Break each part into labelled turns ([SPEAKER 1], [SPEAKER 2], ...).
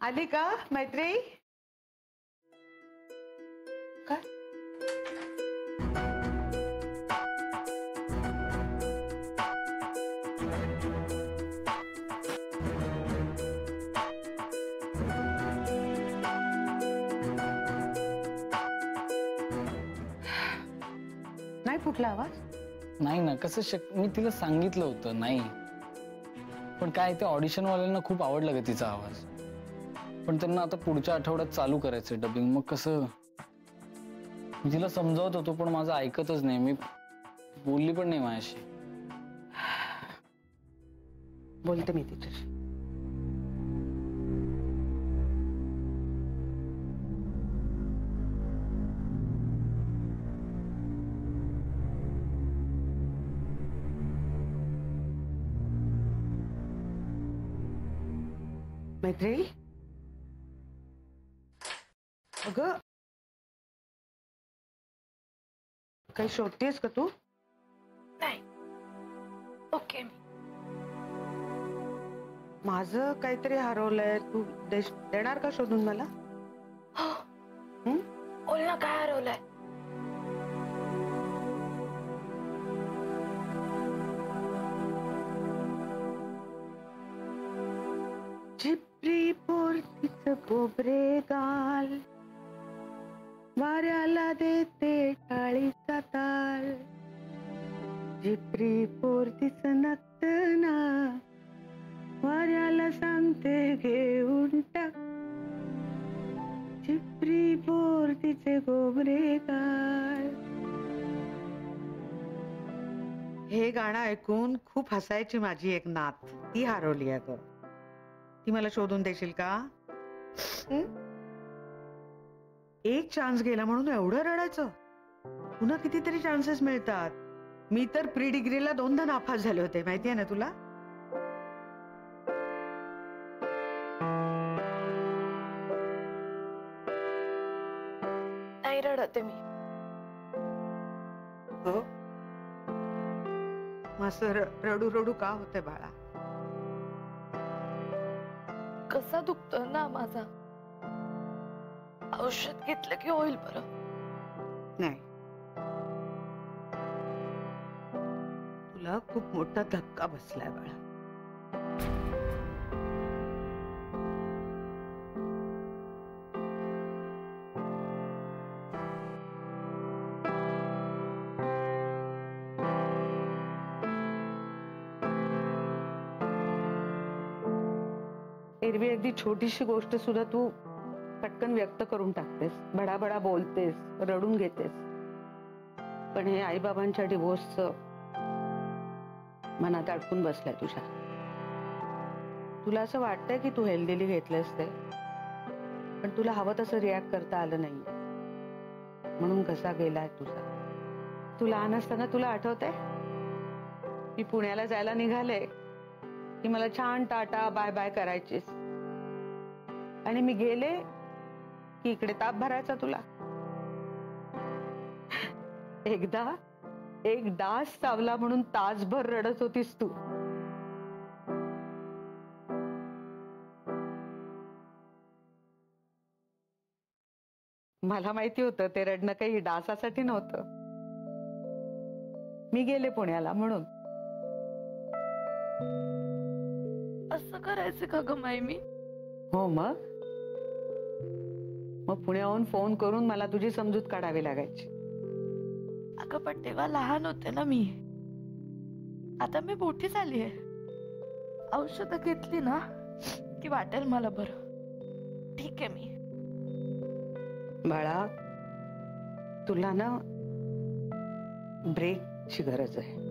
[SPEAKER 1] आली का मैत्री? काय? नाही फुटला आवाज?
[SPEAKER 2] नाही ना, कसं मी तिला सांगितलं होतं नाही, पण काय ते ऑडिशन वाल्यांना खूप आवडला ग तिचा आवाज. पण त्यांना आता पुढच्या आठवड्यात चालू करायचंय डबिंग. मग कसं मी तिला समजावत होतो पण माझं ऐकतच नाही. मी बोलली पण नाही माझ्याशी.
[SPEAKER 1] बोलते मी तिच्याशी. मैत्री, अगं काही शोधतेस का तू?
[SPEAKER 3] नाही, ओके.
[SPEAKER 1] माझं काहीतरी हरवलंय. तू देणार का शोधून मला?
[SPEAKER 3] बोल ना, काय हरवलंय?
[SPEAKER 1] झिपरी पोरतीच गोबरे गाल, वाऱ्याला देते टाळीचा ताल. झिपरी पोरतीच नक्तना, वाऱ्याला सांगते घेऊन टाक. झिपरी पोरतीचे गोबरे गाल. हे गाणं ऐकून खूप हसायची माझी एक नात. ती हरवली आहे ग. ती मला शोधून देशील का? एक चान्स गेला म्हणून एवढं रडायचं? पुन्हा कितीतरी चान्सेस मिळतात. मी तर प्री डिग्रीला 2दा नापास झाले होते, माहितीये ना तुला?
[SPEAKER 3] नाही रडते मी.
[SPEAKER 1] हो, मस्त रडू रडू का होते बाळा?
[SPEAKER 3] कसा दुखतोय ना माझा. औषध घेतलं की होईल बरं.
[SPEAKER 1] नाही, तुला खूप मोठा धक्का बसलाय बाळा. एरवी अगदी छोटीशी गोष्ट सुद्धा तू पटकन व्यक्त करून टाकतेस, बडाबडा बोलतेस, रडून घेतेस. पण हे आईबाबांच्या डिवोर्सचं मनात अडकून बसलाय तुझ्या. तुला असं वाटतंय की तू हेल्दीली घेतलंस ते, पण तुला हवं तसं रिॲक्ट करता आलं नाहीये, म्हणून कसा गेलाय तुझा. तू लहान असताना तुला आठवतंय मी पुण्याला जायला निघाले की मला छान टाटा बाय बाय करायचीस, आणि मी गेले की इकडे ताप भरायचा तुला. एकदा एक डास चावला म्हणून तासभर रडत होतीस तू. मला माहिती होतं ते रडणं काही डासासाठी नव्हतं. मी गेले पुण्याला म्हणून.
[SPEAKER 3] असं करायचं का ग माई मी?
[SPEAKER 1] हो, मग पुण्याहून फोन करून मला तुझी समजूत काढावी लागायची.
[SPEAKER 3] अगं पण तेव्हा लहान होते ना मी. आता मी मोठी झाली आहे. औषधं घेतली ना की वाटेल मला बरं. ठीक आहे मी.
[SPEAKER 1] बाळा, तुला ना ब्रेकची गरज आहे.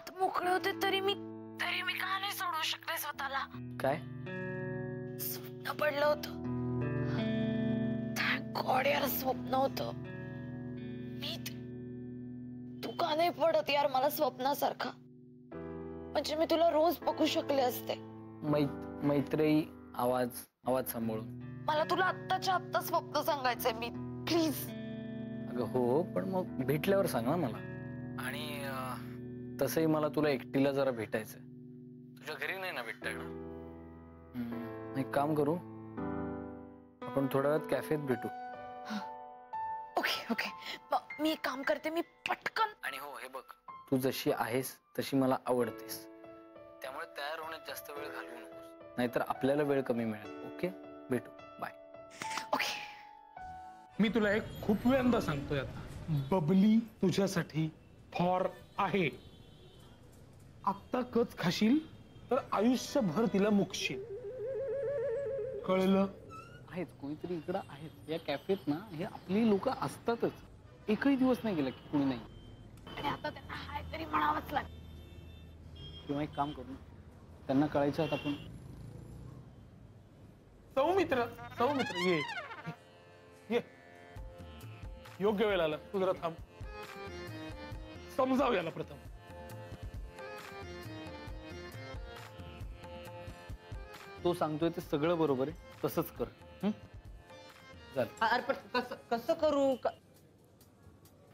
[SPEAKER 3] हात मोकळे होते तरी मी का नाही सोडू शकले स्वतःला.
[SPEAKER 2] काय?
[SPEAKER 3] स्वप्न पडलं होतं. थँक गॉड यार, स्वप्न होतं. तू का नाही पडत यार मला स्वप्नासारखा? म्हणजे मी तुला रोज बघू शकले असते.
[SPEAKER 2] मैत्रेयी आवाज सांभाळून.
[SPEAKER 3] मला तुला आत्ताच्या आत्ता स्वप्न सांगायचंय मी, प्लीज.
[SPEAKER 2] अगं हो, पण मग भेटल्यावर सांग ना मला. आणि तसंही मला तुला एकटीला जरा भेटायचंय. तुझ्या घरी नाही ना भेटता येणार. एक काम करू, आपण थोड्या वेळात कॅफेत भेटू.
[SPEAKER 3] ओके. मी एक काम करते, मी पटकन.
[SPEAKER 2] आणि हो, हे बघ, तू जशी आहेस तशी मला आवडतेस, त्यामुळे तयार होण्यात जास्त वेळ घालवू नकोस, नाहीतर आपल्याला वेळ कमी मिळेल. ओके, भेटू. बाय.
[SPEAKER 3] ओके.
[SPEAKER 4] मी तुला एक खूप वेळांदा सांगतोय आता, बबली तुझ्यासाठी फॉर आहे. आत्ता कच खाशील तर आयुष्यभर तिला मुकशील, कळलं?
[SPEAKER 2] आहेत कोणीतरी इकडं आहेत या कॅफेत ना. हे आपली लोक असतातच. एकही दिवस नाही गेला की कोणी नाही.
[SPEAKER 3] आणि आता त्यांना हाय तरी म्हणावंच लागेल.
[SPEAKER 2] किंवा एक काम करू, त्यांना कळायचं आता आपण.
[SPEAKER 4] सौमित्र ये योग्य वेळ आला. तू जरा थांब, समजाव याला प्रथम.
[SPEAKER 2] तो सांगतोय ते सगळं बरोबर आहे, तसंच कर.
[SPEAKER 5] अरे पण कसं करू?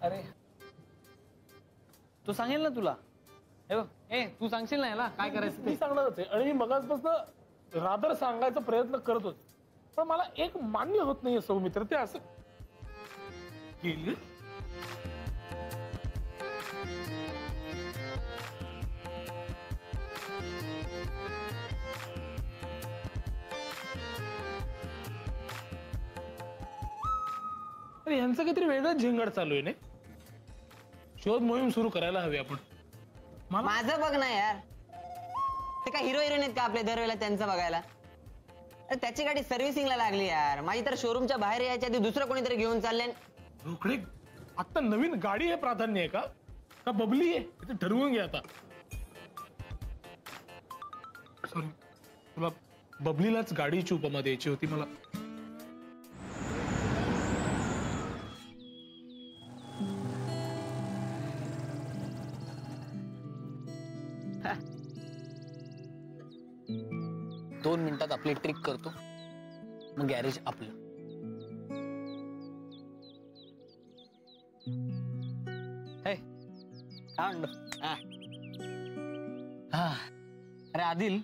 [SPEAKER 2] अरे तो सांगेल ना तुला. हे बघ, तू सांगशील ना याला काय करायचं
[SPEAKER 4] मी
[SPEAKER 2] ते.
[SPEAKER 4] सांगणारच आहे. आणि मी मगाचपासून रादर सांगायचा प्रयत्न करत होते, पण मला एक मान्य होत नाहीये सौमित्र. ते असं गेली. यांचं काहीतरी वेगळंच झिंगड चालू आहे. नाही, शोध मोहीम सुरू करायला हवी आपण.
[SPEAKER 5] माझं बघ ना यार, ते काय हिरो हिरोईन आहेत का आपल्या दरवेळेला त्यांचं बघायला? अरे त्याची गाडी सर्व्हिसिंगला लागली यार. माझी तर शोरूमच्या बाहेर यायच्या आधी दुसरं कोणीतरी घेऊन चालले.
[SPEAKER 4] रोकडे, आता नवीन गाडी हे प्राधान्य आहे का बबली आहे? ते ठरवून घ्या आता. सॉरी, तुला बबलीलाच गाडीची उपमा द्यायची होती मला.
[SPEAKER 2] दोन मिनिटात आपली ट्रिक करतो, मग गॅरेज आपलं. हे काय म्हणलं? अरे आदिल,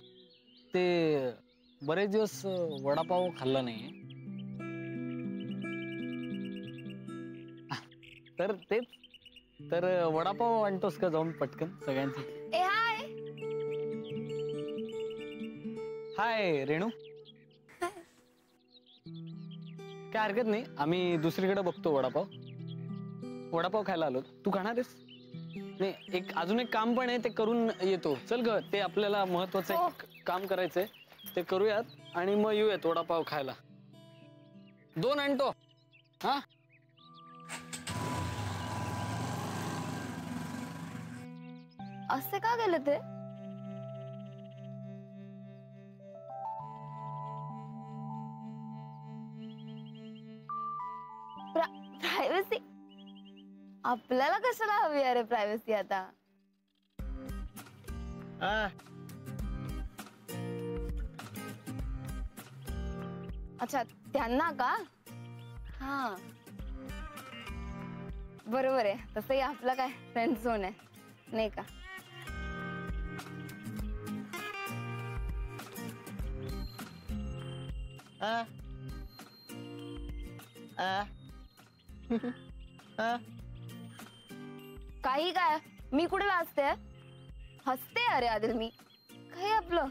[SPEAKER 2] ते बरेच दिवस वडापाव खाल्ला नाहीये, तर तेच तर वडापाव आणतोस का जाऊन पटकन सगळ्यांसाठी? हाय रेणू. काय हरकत नाही, आम्ही दुसरीकडे बघतो वडापाव खायला आलो. तू खाणार आहेस? नाही, अजून एक काम पण आहे, ते करून येतो. चल ग, ते आपल्याला महत्वाचं एक काम करायचंय, ते करूयात आणि मग येऊयात वडापाव खायला. 2 आणतो. हा,
[SPEAKER 3] असे का गेले ते? प्रायव्हसी आपल्याला कशाला हवी अरे प्रायव्हसी आता? अच्छा, त्यांना का? हा, बरोबर आहे. तसंही आपला काय फ्रेंड झोन आहे नाही का? काही काय, मी कुठे लाजते? हसते अरे आदिल मी. काही आपलं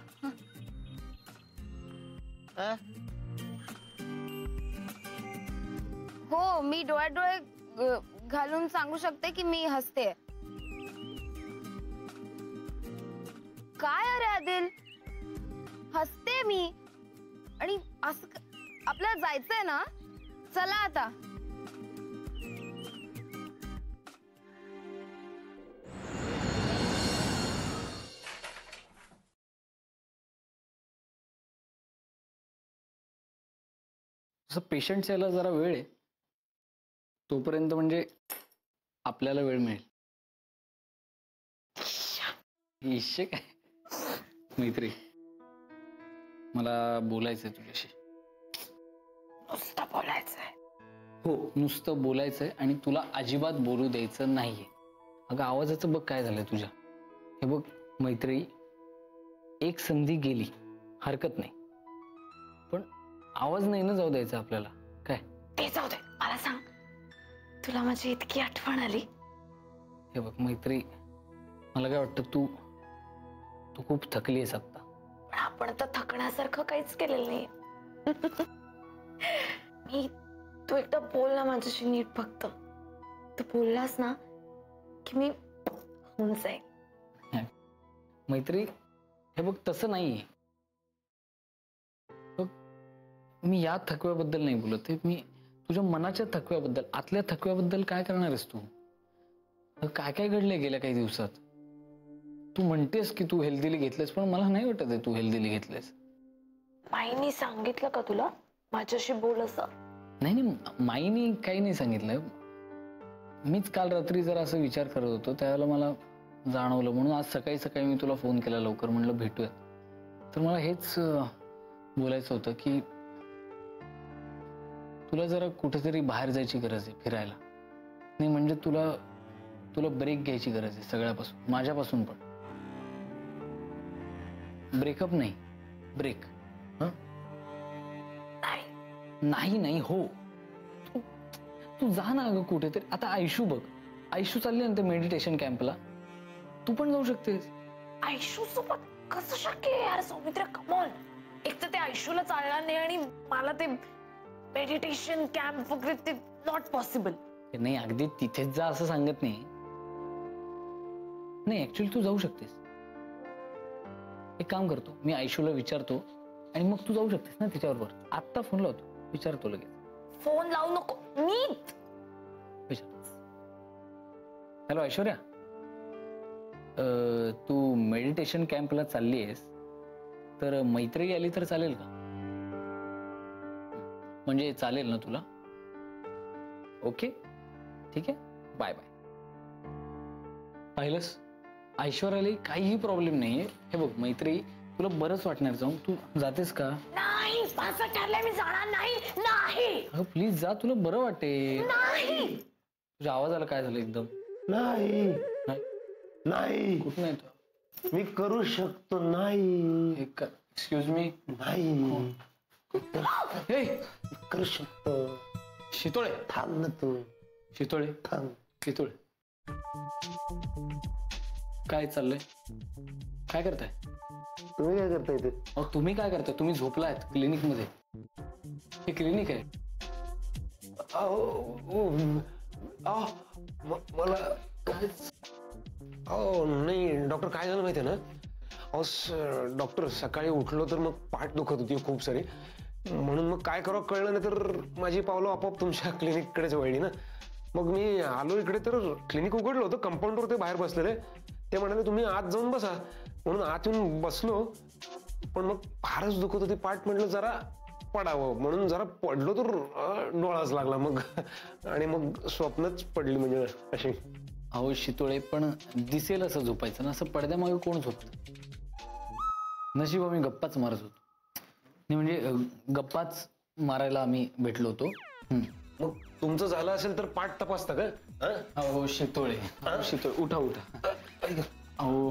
[SPEAKER 3] हो, मी डोळ्यात डोळे घालून सांगू शकते की मी हसते. काय अरे आदिल, हसते मी. आणि असं आपल्याला जायचंय ना, चला आता.
[SPEAKER 2] तसं पेशंट यायला जरा वेळ आहे, तोपर्यंत म्हणजे आपल्याला वेळ मिळेल. इश्य काय मैत्री, मला बोलायचंय तुझ्याशी.
[SPEAKER 3] नुसतं बोलायचंय.
[SPEAKER 2] हो, नुसतं बोलायचंय आणि तुला अजिबात बोलू द्यायचं नाहीये. अगं आवाजाचं बघ काय झालंय तुझ्या. हे बघ मैत्री, एक संधी गेली, हरकत नाही, पण आवाज नाही ना जाऊ द्यायचा आपल्याला. काय
[SPEAKER 3] ते जाऊ दे, मला सांग, तुला माझी इतकी आठवण आली.
[SPEAKER 2] हे बघ मैत्री, मला काय वाटतं, तू तू खूप थकली आहेस आता.
[SPEAKER 3] पण आपण तर थकण्यासारखं काहीच केलेलं नाही. मी तू एकदा बोल ना माझ्याशी नीट. फक्त तू बोललास ना की मी होऊन जाईल.
[SPEAKER 2] मैत्री, हे बघ तसं नाहीये. बघ, मी या थकव्याबद्दल नाही बोलत आहे, मी तुझ्या मनाच्या थकव्याबद्दल, आतल्या थकव्याबद्दल. काय करणार आहेस तू? काय काय घडलंय गेल्या काही दिवसात? तू म्हणतेस की तू हेल्दीली घेतलेस, पण मला नाही वाटत आहे तू हेल्दीली घेतलेस.
[SPEAKER 3] माईनी सांगितलं का तुला माझ्याशी बोल असं?
[SPEAKER 2] नाही नाही, माईनी काही नाही सांगितलं. मीच काल रात्री जरा असं विचार करत होतो, त्यावेळेला मला जाणवलं, म्हणून आज सकाळी सकाळी मी तुला फोन केला लवकर, म्हणलं भेटूया. तर मला हेच बोलायचं होतं की तुला जरा कुठेतरी बाहेर जायची गरज आहे, फिरायला. नाही म्हणजे तुला तुला ब्रेक घ्यायची गरज आहे सगळ्यापासून, माझ्यापासून पण. ब्रेकअप नाही, ब्रेक. नाही नाही हो, तू जा ना अगं कुठेतरी. आता आयशू बघ, आयशू चालली ना ते मेडिटेशन कॅम्पला, तू पण जाऊ शकतेस.
[SPEAKER 3] आयशू सोबत कसं शक्य आहे यार सौमित्र? कमॉन. एक तर ते आयशूला चालणार नाही आणि मला ते मेडिटेशन कॅम्प वगैरे ते नॉट पॉसिबल.
[SPEAKER 2] नाही, अगदी तिथेच जा असं सांगत नाही. नाही ऍक्च्युअली तू जाऊ शकतेस. एक काम करतो, मी आयशूला विचारतो आणि मग तू जाऊ शकतेस ना तिच्याबरोबर. आत्ता फोन लावतो, विचारतो लगेच.
[SPEAKER 3] फोन लावू नको, नीट
[SPEAKER 2] विचार. हॅलो ऐश्वर्या, तू मेडिटेशन कॅम्पला चालली आहेस, तर मैत्री आली तर चालेल का? म्हणजे चालेल ना तुला? ओके ठीक आहे, बाय बाय. पाहिलंस, ऐश्वर्याला काहीही प्रॉब्लेम नाहीये. हे बघ मैत्री, तुला बरंच वाटणार जाऊन. तू जातेस का?
[SPEAKER 3] नाही, माझं ठरलंय, मी जाणार नाही. नाही
[SPEAKER 2] अगं प्लीज जा, तुला बरं वाटेल.
[SPEAKER 3] नाही.
[SPEAKER 2] तुझ्या आवाजाला काय झालं एकदम?
[SPEAKER 6] नाही
[SPEAKER 2] नाही
[SPEAKER 6] नाही,
[SPEAKER 2] कुठं नाही तो?
[SPEAKER 6] मी करू शकतो. नाही
[SPEAKER 2] एक्सक्यूज मी.
[SPEAKER 6] नाही
[SPEAKER 2] हे
[SPEAKER 6] करू शकतो.
[SPEAKER 2] शितोळे,
[SPEAKER 6] थांब ना तू,
[SPEAKER 2] शितोळे,
[SPEAKER 6] थांब.
[SPEAKER 2] शितोळे. काय चाललंय? काय करताय?
[SPEAKER 6] तुम्ही काय करता इथे?
[SPEAKER 2] अहो तुम्ही काय करताय? तुम्ही झोपलायत क्लिनिक मध्ये. हे क्लिनिक आहे.
[SPEAKER 6] मला काय? अहो नाही डॉक्टर, काय झालं माहितीये ना, अहो डॉक्टर, सकाळी उठलो तर मग पाठ दुखत होती खूप सारी, म्हणून मग काय करावं कळलं नाही, तर माझी पावलं आपोआप तुमच्या क्लिनिककडेच वळली ना. मग मी आलो इकडे, तर क्लिनिक उघडलं होतं, कंपाऊंडवर ते बाहेर बसलेले. ते म्हणाले तुम्ही आत जाऊन बसा, म्हणून आत येऊन बसलो, पण मग फारच दुखत होती पाठ. म्हटलं जरा पडावं, म्हणून जरा पडलो तर डोळाच लागला मग, आणि मग स्वप्नच पडली म्हणजे अशी.
[SPEAKER 2] अहो शितोळे, पण दिसेल असं झोपायचं ना, असं पडद्यामागे कोण झोपतं? नशीब आम्ही गप्पाच मारत होतो. नाही म्हणजे गप्पाच मारायला आम्ही भेटलो होतो.
[SPEAKER 6] मग तुमचं झालं असेल तर पाठ तपासता का?
[SPEAKER 2] अहो शितोळे, शितोळे उठा उठा. अहो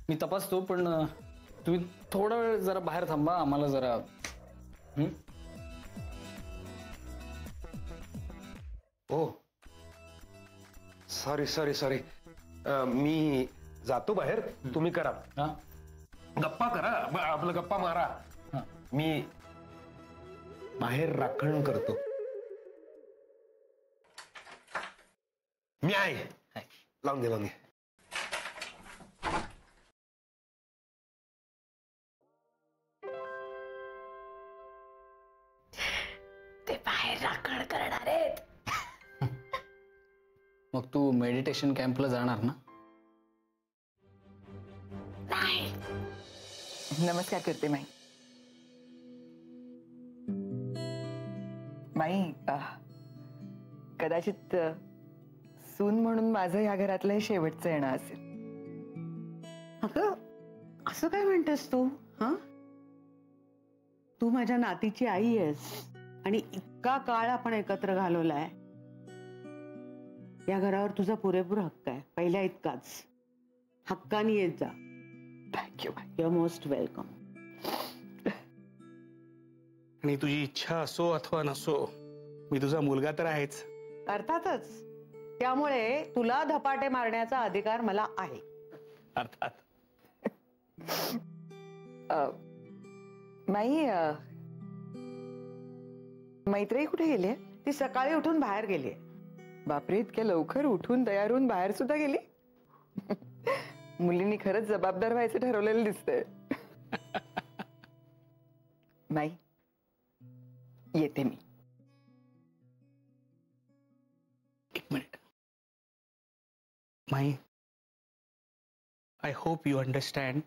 [SPEAKER 2] मी तपासतो, पण तुम्ही थोडा वेळ जरा बाहेर थांबा, आम्हाला जरा.
[SPEAKER 6] हो सॉरी सॉरी सॉरी, मी जातो बाहेर, तुम्ही करा.
[SPEAKER 2] हा
[SPEAKER 6] गप्पा करा, आपलं गप्पा मारा.
[SPEAKER 2] हा.
[SPEAKER 6] मी बाहेर राखण करतो. मी आहे, लावून दे लावून दे.
[SPEAKER 3] ते बाहेर राखण करणार आहेत.
[SPEAKER 2] मग तू मेडिटेशन कॅम्पला जाणार ना?
[SPEAKER 3] नाही.
[SPEAKER 7] नमस्कार करते माई. माई कदाचित सून म्हणून माझं या घरातलं हे शेवटचं येणं असेल.
[SPEAKER 1] अगं असं काय म्हणतेस तू? हा, तू माझ्या नातीची आई आहेस आणि इतका काळ आपण एकत्र घालवलाय. या घरावर तुझा पुरेपूर हक्क आहे, पहिल्या इतकाच. हक्काने येत जा.
[SPEAKER 7] थँक्यू माई.
[SPEAKER 1] Your most welcome.
[SPEAKER 4] आणि तुझी इच्छा असो अथवा नसो, मी तुझा मुलगा तर आहेच.
[SPEAKER 1] अर्थातच. त्यामुळे तुला धपाटे मारण्याचा अधिकार मला आहे.
[SPEAKER 4] अर्थात.
[SPEAKER 7] माई मैत्री कुठे गेली?
[SPEAKER 1] ती सकाळी उठून बाहेर गेली.
[SPEAKER 7] बापरे, इतक्या लवकर उठून तयार होऊन बाहेर सुद्धा गेली? मुलींनी खरंच जबाबदार व्हायचं ठरवलेलं दिसतंय. माई येते मी.
[SPEAKER 4] एक मिनिट. माई, आय होप यू अंडरस्टँड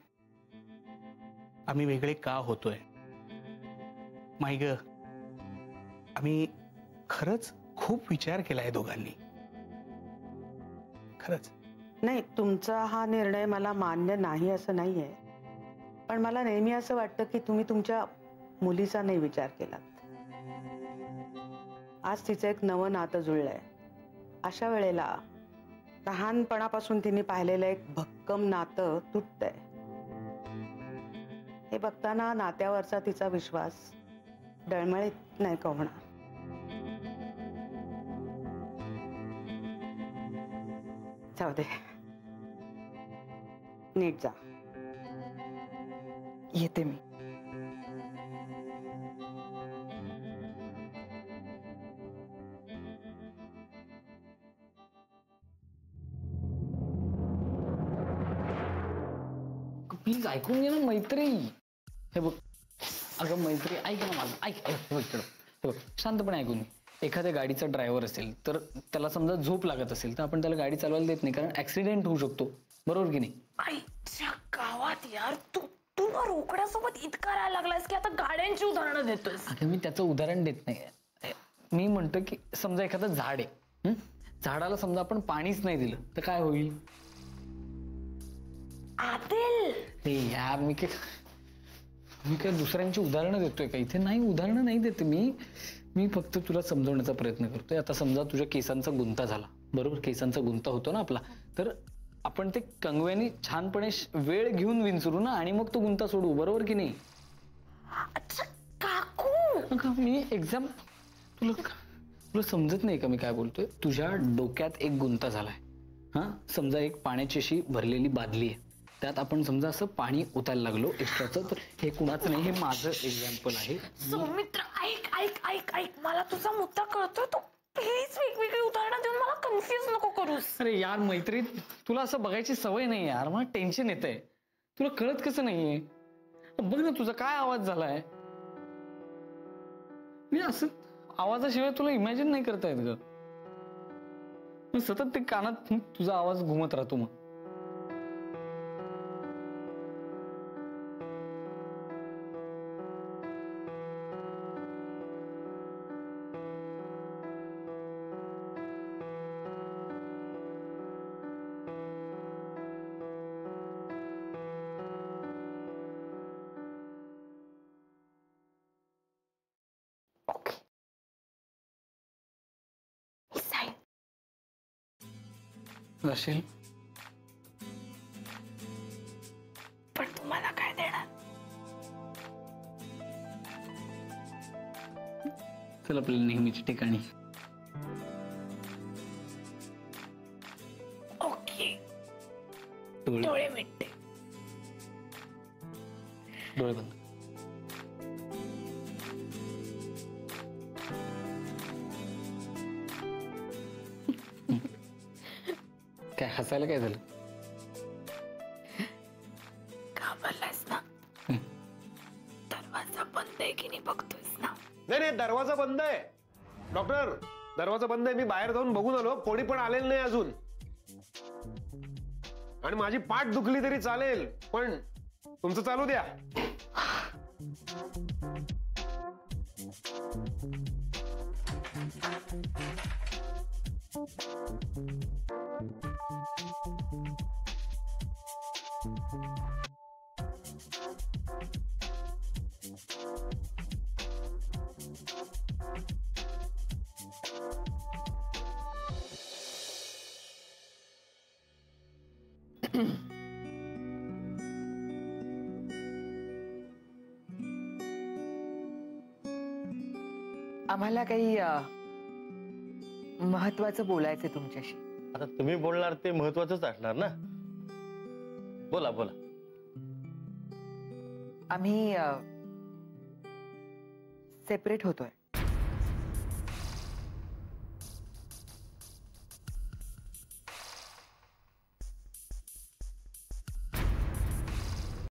[SPEAKER 4] आम्ही वेगळे का होतोय. माई ग, आम्ही खरंच खूप विचार केलाय दोघांनी. खरंच.
[SPEAKER 1] नाही, तुमचा हा निर्णय मला मान्य नाही असं नाहीये, पण मला नेहमी असं वाटतं की तुम्ही तुमच्या मुलीचा नाही विचार केलात. आज तिचं एक नवं नातं जुळलंय. अशा वेळेला लहानपणापासून तिने पाहिलेलं एक भक्कम नातं तुटतंय. हे बघताना नात्यावरचा तिचा विश्वास डळमळीत नाही का होणार? जाऊ दे, नीट जा.
[SPEAKER 7] येते मी.
[SPEAKER 2] प्लीज ऐकून घे ना मैत्री. हे बघ अगं मैत्री, ऐक ना माझं, ऐक ऐक. हे बघ इकडं. हे बघ शांतपणे ऐकून घे. एखाद्या गाडीचा ड्रायव्हर असेल तर त्याला समजा झोप लागत असेल तर आपण त्याला गाडी चालवायला देत नाही, कारण ऍक्सिडेंट होऊ शकतो. बरोबर की नाही?
[SPEAKER 3] आईच्या गावात यार, तू तू ना रोकड्यासोबत इतका राहायला लागलास की आता गाड्यांची उदाहरणं देतोस.
[SPEAKER 2] अगं मी त्याचं उदाहरण देत नाही. मी म्हणतो की समजा एखादं झाड आहे, झाडाला समजा आपण पाणीच नाही दिलं तर काय होईल?
[SPEAKER 3] आदिल,
[SPEAKER 2] ते यार मी काय दुसऱ्यांची उदाहरणं देतोय का इथे? नाही, उदाहरणं नाही देते मी फक्त तुला समजवण्याचा प्रयत्न करतोय. आता समजा तुझ्या केसांचा गुंता झाला, बरोबर? केसांचा गुंता होतो ना आपला, तर आपण ते कंगव्यानी छानपणे वेळ घेऊन विंचरू ना, आणि मग तो गुंता सोडू, बरोबर की नाही?
[SPEAKER 3] अच्छा काकू,
[SPEAKER 2] मी एक्झाम तुला समजत नाही का मी काय बोलतोय? तुझ्या डोक्यात एक गुंता झालाय. हा, समजा एक पाण्याची अशी भरलेली बादली आहे, त्यात आपण समजा असं पाणी ओतायला लागलो एक्स्ट्राचं. तर हे कुणाचं नाही, हे माझं एक्झाम्पल आहे.
[SPEAKER 3] सौमित्र ऐक ऐक ऐक ऐक, मला तुझा मुद्दा कळतोय. तू प्लीज वेगवेगळी उदाहरणं देऊन मला कन्फ्युज नको करूस.
[SPEAKER 2] अरे यार मैत्री, तुला असं बघायची सवय नाही यार, मला टेन्शन येतंय. तुला कळत कसं नाहीये? बघ ना तुझा काय आवाज झालाय. मी असं आवाजाशिवाय तुला इमॅजिन नाही करता येत ग. सतत ते कानात तुझा आवाज घुमत राहतो. मग रशील,
[SPEAKER 3] पण तुम्हाला काय देणार?
[SPEAKER 2] चल आपल्याला नेहमीच्या ठिकाणी.
[SPEAKER 3] ओके,
[SPEAKER 2] डोळे
[SPEAKER 3] डोळे मिटते.
[SPEAKER 2] डोळे बंद. काय हसायला काय झालं?
[SPEAKER 3] घाबरलायस ना? दरवाजा बंद आहे की नाही बघतोयस ना?
[SPEAKER 6] नाही, दरवाजा बंद आहे. डॉक्टर, दरवाजा बंद आहे. मी बाहेर जाऊन बघून आलो, कोणी पण आलेलं नाही अजून. आणि माझी पाठ दुखली तरी चालेल, पण तुमचं चालू द्या.
[SPEAKER 7] आम्हाला काही महत्वाचं बोलायचंय तुमच्याशी.
[SPEAKER 8] आता तुम्ही बोलणार ते महत्वाचंच असणार ना. बोला बोला.
[SPEAKER 7] आम्ही सेपरेट होतोय.